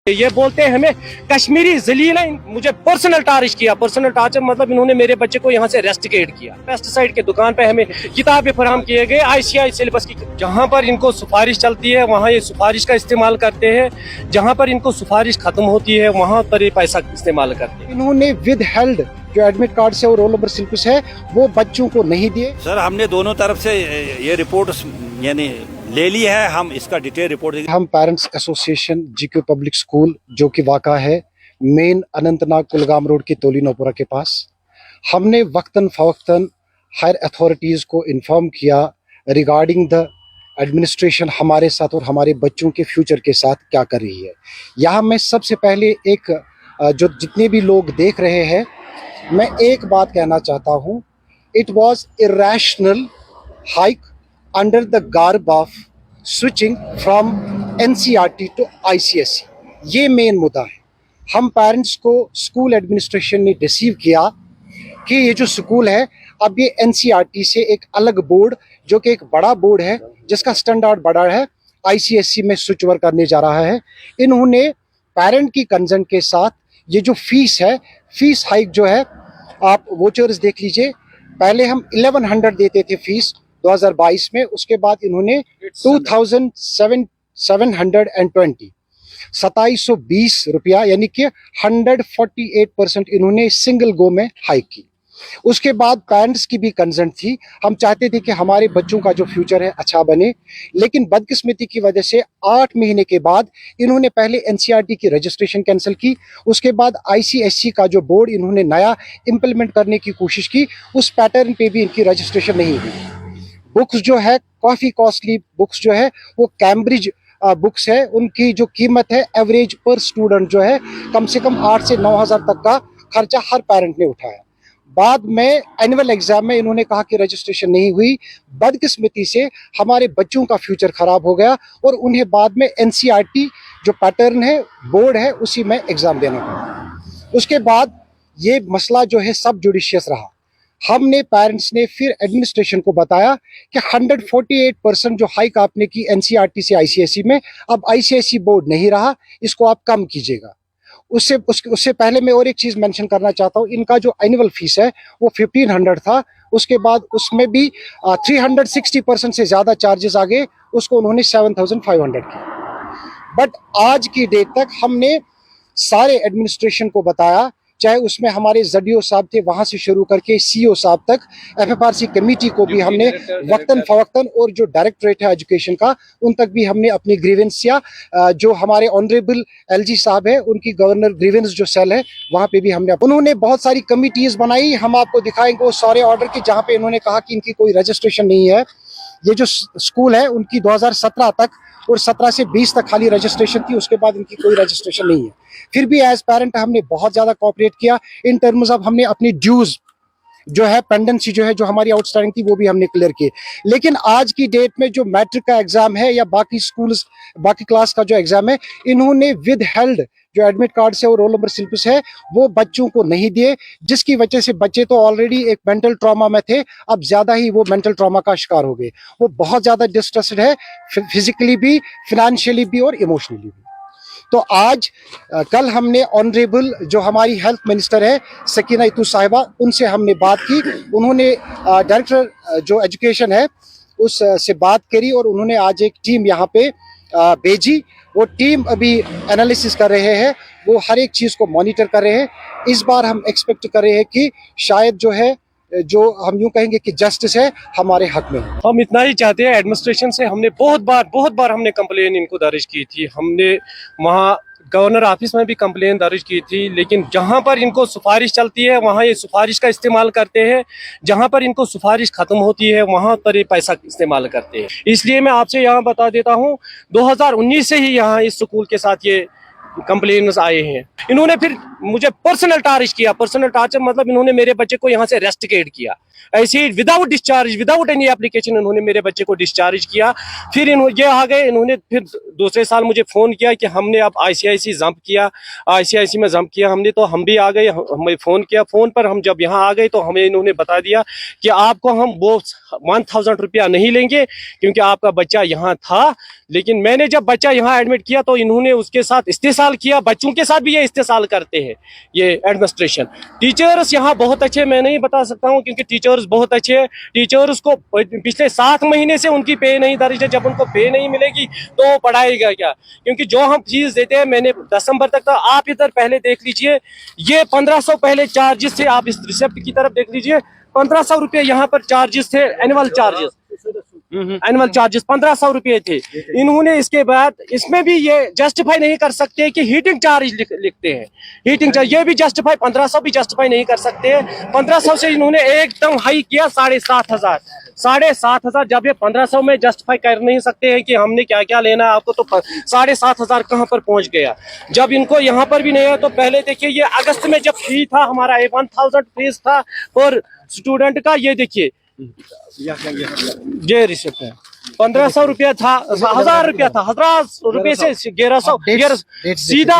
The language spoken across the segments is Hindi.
ये बोलते हैं हमें कश्मीरी जलील है, मुझे पर्सनल टारिश किया। पर्सनल टार्चर मतलब इन्होंने मेरे बच्चे को यहाँ से रेस्टिकेट किया। पेस्टिसाइड के दुकान पे हमें किताबें फराहम किए गए ICI सिलेबस की। जहाँ पर इनको सिफारिश चलती है वहाँ ये सिफारिश का इस्तेमाल करते हैं, जहाँ पर इनको सिफारिश खत्म होती है वहाँ पर ये पैसा इस्तेमाल करते हैं। इन्होंने विद हेल्ड जो एडमिट कार्ड से और रोल नंबर स्लिप्स है वो बच्चों को नहीं दिए। सर हमने दोनों तरफ से ये रिपोर्ट यानी ले ली है, हम इसका डिटेल रिपोर्ट हम parents association GQ public school जो कि वाक़ा है मेन अनंतनाग कुलगाम रोड की तोली नोपुरा के पास, हमने वक्तन फ़वक्तन हायर अथॉरिटीज़ को इन्फॉर्म किया रिगार्डिंग द एडमिनिस्ट्रेशन हमारे साथ और हमारे बच्चों के फ्यूचर के साथ क्या कर रही है। यहाँ मैं सबसे पहले जो जितने भी लोग देख रहे हैं मैं एक बात कहना चाहता हूँ, it was irrational hike under the garb of switching from NCERT to ICSE। ये मेन मुद्दा है। हम पेरेंट्स को स्कूल एडमिनिस्ट्रेशन ने डिसीव किया कि ये जो स्कूल है अब ये NCERT से एक अलग बोर्ड जो कि एक बड़ा बोर्ड है जिसका स्टैंडर्ड बड़ा है ICSE में स्विच ओवर करने जा रहा है। इन्होंने पेरेंट की कंसेंट के साथ ये जो फीस है, फीस हाइक जो है आप वोचर्स देख लीजिए, पहले हम 1100 देते थे फीस 2022 में, उसके बाद इन्होंने 2720 रुपया यानी कि 148% इन्होंने सिंगल गो में हाइक की। उसके बाद पेरेंट्स की भी कंसेंट थी, हम चाहते थे कि हमारे बच्चों का जो फ्यूचर है अच्छा बने, लेकिन बदकिस्मती की वजह से 8 महीने के बाद इन्होंने पहले NCERT की रजिस्ट्रेशन कैंसिल की, उसके बाद ICSE का जो बोर्ड इन्होंने नया इम्प्लीमेंट करने की कोशिश की, उस पैटर्न पे भी इनकी रजिस्ट्रेशन नहीं हुई। बुक्स जो है काफ़ी कॉस्टली बुक्स जो है वो कैम्ब्रिज बुक्स है, उनकी जो कीमत है एवरेज पर स्टूडेंट जो है कम से कम 8 से 9 हज़ार तक का खर्चा हर पेरेंट ने उठाया। बाद में एनुअल एग्जाम में इन्होंने कहा कि रजिस्ट्रेशन नहीं हुई, बदकिस्मती से हमारे बच्चों का फ्यूचर खराब हो गया और उन्हें बाद में NCERT जो पैटर्न है बोर्ड है उसी में एग्जाम देना पड़ा। उसके बाद ये मसला जो है सब जुडिशियस रहा। हमने पेरेंट्स ने फिर एडमिनिस्ट्रेशन को बताया कि 148% जो हाइक आपने की NCERT से ICSE में, अब ICSE बोर्ड नहीं रहा, इसको आप कम कीजिएगा। उससे पहले मैं और एक चीज़ मेंशन करना चाहता हूँ, इनका जो एनुअल फीस है वो 1500 था, उसके बाद उसमें भी 360% से ज़्यादा चार्जेस आ गए, उसको उन्होंने 7500 किया। बट आज की डेट तक हमने सारे एडमिनिस्ट्रेशन को बताया, चाहे उसमें हमारे ZDO साहब थे वहाँ से शुरू करके CO साहब तक, FFRC कमेटी को भी हमने वक्तन फवक्तन और जो डायरेक्टरेट है एजुकेशन का उन तक भी हमने अपनी ग्रीवेंस या जो हमारे ऑनरेबल LG साहब है उनकी गवर्नर ग्रीवेंस जो सेल है वहाँ पे भी उन्होंने बहुत सारी कमिटीज़ बनाई। हम आपको दिखाएंगे वो सारे ऑर्डर के जहाँ पे इन्होंने कहा कि इनकी कोई रजिस्ट्रेशन नहीं है। ये जो स्कूल है उनकी 2017 तक और 17 से 20 तक खाली रजिस्ट्रेशन थी, उसके बाद इनकी कोई रजिस्ट्रेशन नहीं है। फिर भी एज पेरेंट हमने बहुत ज़्यादा कोऑपरेट किया इन टर्म्स ऑफ हमने अपनी ड्यूज जो है पेंडेंसी जो है जो हमारी आउटस्टैंडिंग थी वो भी हमने क्लियर की। लेकिन आज की डेट में जो मैट्रिक का एग्जाम है या बाकी क्लास का जो एग्जाम है, इन्होंने विद हेल्ड जो एडमिट कार्ड से और रोल नंबर स्लिप्स है वो बच्चों को नहीं दिए, जिसकी वजह से बच्चे तो ऑलरेडी एक मेंटल ट्रॉमा में थे, अब ज़्यादा ही वो मेंटल ट्रॉमा का शिकार हो गए। वो बहुत ज़्यादा डिस्ट्रेस्ड है, फिजिकली भी, फिनेंशियली भी और इमोशनली भी। तो आज कल हमने ऑनरेबल जो हमारी हेल्थ मिनिस्टर है सकीना इतू साहिबा, उनसे हमने बात की। उन्होंने डायरेक्टर जो एजुकेशन है उस से बात करी और उन्होंने आज एक टीम यहाँ पे भेजी। वो टीम अभी एनालिसिस कर रहे हैं, वो हर एक चीज़ को मॉनिटर कर रहे हैं। इस बार हम एक्सपेक्ट कर रहे हैं कि शायद जो है जो हम यूँ कहेंगे कि जस्टिस है हमारे हक में। हम इतना ही चाहते हैं एडमिनिस्ट्रेशन से। हमने बहुत बार हमने कंप्लेन इनको दर्ज की थी, हमने वहाँ गवर्नर ऑफिस में भी कंप्लेन दर्ज की थी, लेकिन जहाँ पर इनको सिफारिश चलती है वहाँ ये सिफारिश का इस्तेमाल करते हैं, जहाँ पर इनको सिफारिश खत्म होती है वहाँ पर ये पैसा इस्तेमाल करते हैं। इसलिए मैं आपसे यहाँ बता देता हूँ 2019 से ही यहाँ इस स्कूल के साथ ये कंप्लेन्स आए हैं। इन्होंने फिर मुझे पर्सनल टारिश किया। पर्सनल टार्चर मतलब इन्होंने मेरे बच्चे को यहाँ से रेस्टिकेट किया, ऐसे ही without discharge, without any application इन्होंने मेरे बच्चे को डिस्चार्ज किया। फिर ये आ गए, इन्होंने फिर दूसरे साल मुझे फ़ोन किया कि हमने अब ICIC जंप किया, ICIC में जंप किया हमने, तो हम भी आ गए। हमें फ़ोन किया, फ़ोन पर हम जब यहाँ आ गए तो हमें इन्होंने बता दिया कि आपको हम वो 1000 रुपया नहीं लेंगे क्योंकि आपका बच्चा यहाँ था। लेकिन मैंने जब बच्चा यहाँ एडमिट किया तो इन्होंने उसके साथ इस्तेसाल इस्तेसाल किया, बच्चों के साथ भी ये इस्तेसाल करते हैं ये एडमिनिस्ट्रेशन। टीचर्स यहाँ बहुत अच्छे, मैं नहीं बता सकता हूँ क्योंकि टीचर्स बहुत अच्छे हैं। टीचर्स को पिछले 7 महीने से उनकी पे नहीं दर्ज है। जब उनको पे नहीं मिलेगी तो पढ़ाएगा क्या? क्योंकि जो हम फीस देते हैं, मैंने दिसंबर तक था, आप इधर पहले देख लीजिए, ये 1500 पहले चार्जेस थे। आप इस रिसिप्ट की तरफ देख लीजिए, 1500 रुपये यहाँ पर चार्जेस थे, एनुअल चार्जेस, एनुअल चार्जेस 1500 रुपये थे। इन्होंने इसके बाद इसमें भी ये जस्टिफाई नहीं कर सकते कि हीटिंग चार्ज लिखते हैं, हीटिंग चार्ज ये भी जस्टिफाई, 1500 भी जस्टिफाई नहीं कर सकते हैं। 1500 से इन्होंने एकदम हाई किया 7500, 7500। जब ये 1500 में जस्टिफाई कर नहीं सकते हैं कि हमने क्या क्या लेना है आपको, तो 7500 कहाँ पर पहुंच गया। जब इनको यहाँ पर भी नहीं है तो पहले देखिए, ये अगस्त में जब फी था हमारा 1000 फीस था पर स्टूडेंट का, ये देखिए ये रिसिप्ट है, 1500 रुपया था, 1000 रुपया था, 1000 रुपये से 1100 सीधा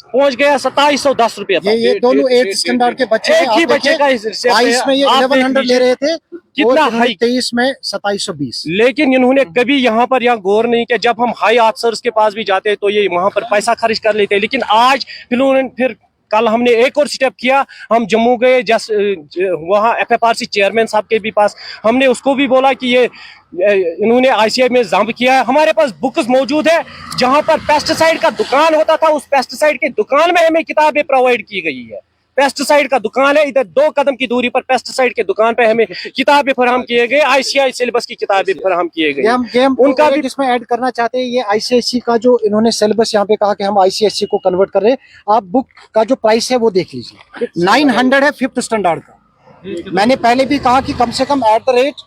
पहुंच गया 2710 रुपया था। ये दोनों 8th स्टैंडर्ड के बच्चे हैं। एक ही बच्चे का रिसिप्ट है। 22 में ये 1100 ले रहे थे, कितना हाई, 23 में 2720। लेकिन इन्होंने कभी यहाँ पर गौर नहीं किया। जब हम हाई ऑफिसर्स के पास भी जाते हैं तो ये वहां पर पैसा खर्च कर लेते हैं। लेकिन आज फिर कल हमने एक और स्टेप किया, हम जम्मू गए, वहाँ FFRC चेयरमैन साहब के भी पास, हमने उसको भी बोला कि ये इन्होंने ICI में जंप किया है। हमारे पास बुक्स मौजूद है, जहाँ पर पेस्टिसाइड का दुकान होता था, उस पेस्टिसाइड की दुकान में हमें किताबें प्रोवाइड की गई है। पेस्टिसाइड का दुकान है इधर, 2 कदम की दूरी पर पेस्टिसाइड के दुकान पे हमें किताबें फराहम किए गए, ICI सिलेबस की किताबें फराहम किए गए। उनका भी इसमें ऐड करना चाहते हैं, ये ICSE का जो इन्होंने सिलेबस यहाँ पे कहा कि हम ICSE को कन्वर्ट कर रहे हैं। आप बुक का जो प्राइस है वो देख लीजिए, 900 है 5th स्टैंडर्ड का। मैंने पहले भी कहा कि कम से कम एट द रेट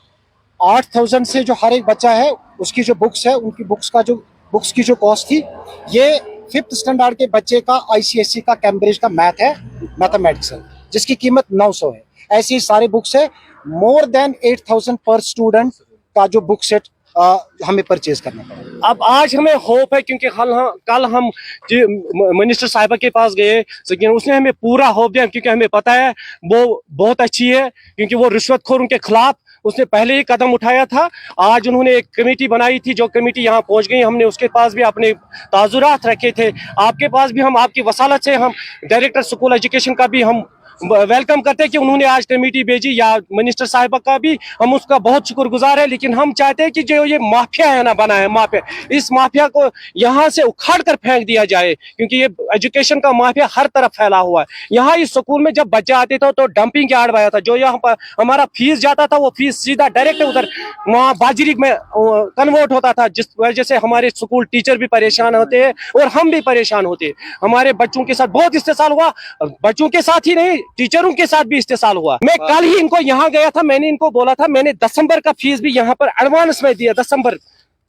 8000 से जो हर एक बच्चा है उसकी जो बुक्स है, उनकी बुक्स की जो कॉस्ट थी, ये 5th स्टैंडर्ड के बच्चे का ICSE का कैम्ब्रिज का मैथ है, मैथमेटिक्स है, जिसकी कीमत 900 है। ऐसे ही सारे बुक्स है, मोर देन 8000 पर स्टूडेंट का जो बुक सेट हमें परचेज करना पड़ेगा। अब आज हमें होप है क्योंकि कल हम मिनिस्टर साहिबा के पास गए, लेकिन उसने हमें पूरा होप दिया क्योंकि हमें पता है वो बहुत अच्छी है, क्योंकि वो रिश्वतखोरों के खिलाफ उसने पहले ही कदम उठाया था। आज उन्होंने एक कमेटी बनाई थी, जो कमेटी यहाँ पहुँच गई। हमने उसके पास भी अपने ताजुरात रखे थे, आपके पास भी हम आपकी वसालत से हम डायरेक्टर स्कूल एजुकेशन का भी हम वेलकम करते हैं कि उन्होंने आज कमेटी भेजी, या मिनिस्टर साहिबा का भी हम उसका बहुत शुक्रगुजार है। लेकिन हम चाहते हैं कि जो ये माफिया है ना, बना है माफिया, इस माफिया को यहाँ से उखाड़ कर फेंक दिया जाए, क्योंकि ये एजुकेशन का माफिया हर तरफ फैला हुआ है। यहाँ इस स्कूल में जब बच्चे आते थे तो डंपिंग यार्ड आया था, जो यहाँ पर हमारा फीस जाता था वो फीस सीधा डायरेक्ट उधर वहाँ बाजरी में कन्वर्ट होता था, जिस वजह से हमारे स्कूल टीचर भी परेशान होते हैं और हम भी परेशान होते हैं। हमारे बच्चों के साथ बहुत इस्तेसाल हुआ, बच्चों के साथ ही नहीं टीचरों के साथ भी इस्तेसाल हुआ। मैं कल ही इनको यहाँ गया था, मैंने इनको बोला था, मैंने दिसंबर का फीस भी यहाँ पर एडवांस में दिया।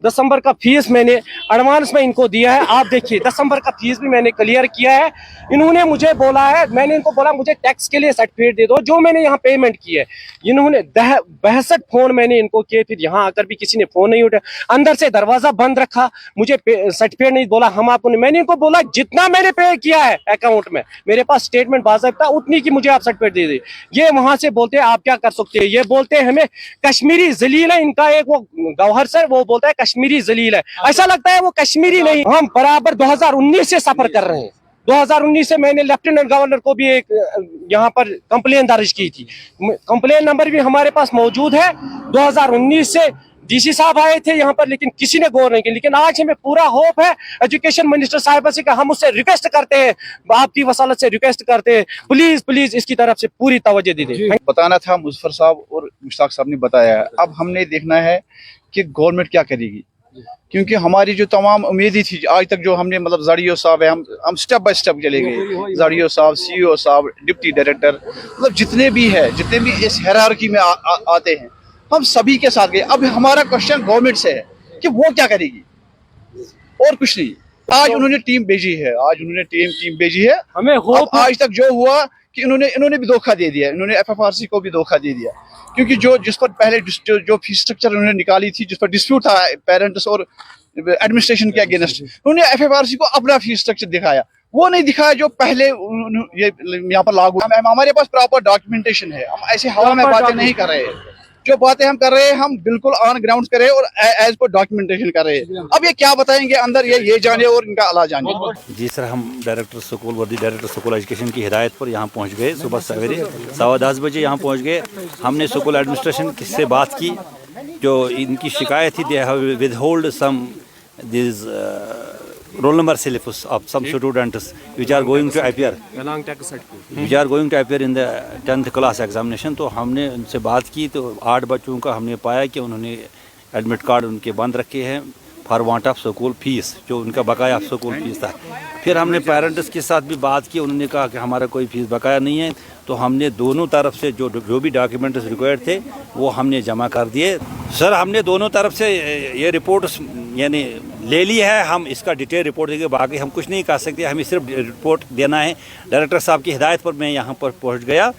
दिसंबर का फीस मैंने एडवांस में इनको दिया है। आप देखिए, दिसंबर का फीस भी मैंने क्लियर किया है। इन्होंने मुझे बोला है, मैंने इनको बोला मुझे टैक्स के लिए सर्टिफिकेट दे दो, जो मैंने यहाँ पेमेंट की है। इन्होंने 62 फोन मैंने इनको किए, फिर यहाँ आकर भी किसी ने फोन नहीं उठाया, अंदर से दरवाजा बंद रखा, मुझे सर्टिफिकेट नहीं बोला। हम आपको, मैंने इनको बोला जितना मैंने पे किया है अकाउंट में, मेरे पास स्टेटमेंट बाज़ाब्ता उतनी की मुझे आप सर्टिफिकेट दे दे। ये वहां से बोलते हैं आप क्या कर सकते हैं, ये बोलते हैं हमें कश्मीरी जलील है। इनका एक वो गौहर सर, वो बोलता है कश्मीरी जलील है, ऐसा लगता है वो कश्मीरी नहीं। हम बराबर 2019 से सफर कर रहे हैं। 2019 से मैंने लेफ्टिनेंट गवर्नर को भी एक यहाँ पर कंप्लेन दर्ज की थी, कंप्लेन नंबर भी हमारे पास मौजूद है। 2019 से DC साहब आए थे यहाँ पर, लेकिन किसी ने गौर नहीं किया। लेकिन आज हमें पूरा होप है एजुकेशन मिनिस्टर साहिबा से, हम उससे रिक्वेस्ट करते हैं, आपकी वसालत से रिक्वेस्ट करते हैं, प्लीज इसकी तरफ से पूरी तवज्जो दे दें। बताना था, मुजफ्फर साहब और मुश्ताक साहब ने बताया है। अब हमने देखना है कि गवर्नमेंट क्या करेगी, क्योंकि हमारी जो तमाम उम्मीदें थी आज तक, जो हमने मतलब जड़ियो साहब है, हम स्टेप बाय स्टेप चले गए। जड़ियो साहब, CEO साहब, डिप्टी डायरेक्टर, मतलब जितने भी इस हायरार्की में आते हैं, हम सभी के साथ गए। अब हमारा क्वेश्चन गवर्नमेंट से है कि वो क्या करेगी, और कुछ नहीं। आज उन्होंने टीम भेजी है, हमें होप। आज तक जो हुआ कि इन्होंने भी धोखा दे दिया, इन्होंने FFRC को भी धोखा दे दिया, क्योंकि जिस पर पहले जो फीस स्ट्रक्चर उन्होंने निकाली थी, जिस पर डिस्प्यूट था पेरेंट्स और एडमिनिस्ट्रेशन के अगेंस्ट, उन्होंने FFRC को अपना फीस स्ट्रक्चर दिखाया, वो नहीं दिखाया जो पहले ये यहाँ पर लागू है। हमारे पास प्रॉपर डॉक्यूमेंटेशन है, हम ऐसे हवा में बातें नहीं कर रहे हैं। जो बातें हम कर रहे हैं हम बिल्कुल ऑन ग्राउंड करें और एज पर डॉक्यूमेंटेशन कर रहे हैं। अब ये क्या बताएंगे अंदर, ये जाने और इनका अल्लाह जाने। जी सर, हम डायरेक्टर स्कूल वर्दी डायरेक्टर स्कूल एजुकेशन की हिदायत पर यहाँ पहुँच गए। सुबह सवेरे 10:15 बजे यहाँ पहुँच गए। हमने स्कूल एडमिनिस्ट्रेशन से बात की, जो इनकी शिकायत थी, they have withhold some this roll number syllabus of some students which are going to appear in the 10th class examination। तो हमने उनसे बात की तो 8 बच्चों का हमने पाया कि उन्होंने एडमिट कार्ड उनके बंद रखे हैं for want of school fees, जो उनका बकाया स्कूल फीस था। फिर हमने पेरेंट्स के साथ भी बात की, उन्होंने कहा कि हमारा कोई फीस बकाया नहीं है। तो हमने दोनों तरफ से जो भी डॉक्यूमेंट्स रिक्वायर्ड थे वो हमने जमा कर दिए। सर, हमने दोनों तरफ से ये रिपोर्ट यानी ले ली है। हम इसका डिटेल रिपोर्ट देंगे, बाकी हम कुछ नहीं कर सकते, हमें सिर्फ रिपोर्ट देना है। डायरेक्टर साहब की हिदायत पर मैं यहाँ पर पहुँच गया।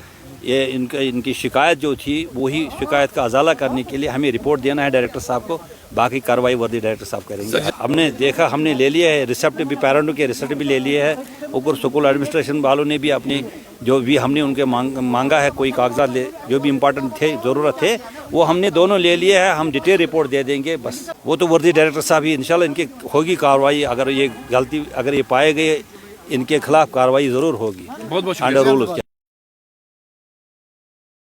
ये इनकी शिकायत जो थी वही शिकायत का अजाला करने के लिए हमें रिपोर्ट देना है डायरेक्टर साहब को, बाकी कार्रवाई वर्दी डायरेक्टर साहब करेंगे। हमने देखा, हमने ले लिया है रिसिप्ट भी, पेरेंटों के रिसिप्ट भी ले लिए है। ऊपर स्कूल एडमिनिस्ट्रेशन वालों ने भी अपनी जो भी हमने उनके मांगा है कोई कागजात जो भी इम्पोर्टेंट थे, ज़रूरत थे, वो हमने दोनों ले लिए है। हम डिटेल रिपोर्ट दे देंगे बस। वो तो वर्दी डायरेक्टर साहब ही इंशाल्लाह इनकी होगी कार्रवाई। अगर ये गलती अगर ये पाए गए, इनके खिलाफ कार्रवाई ज़रूर होगी। बहुत बहुत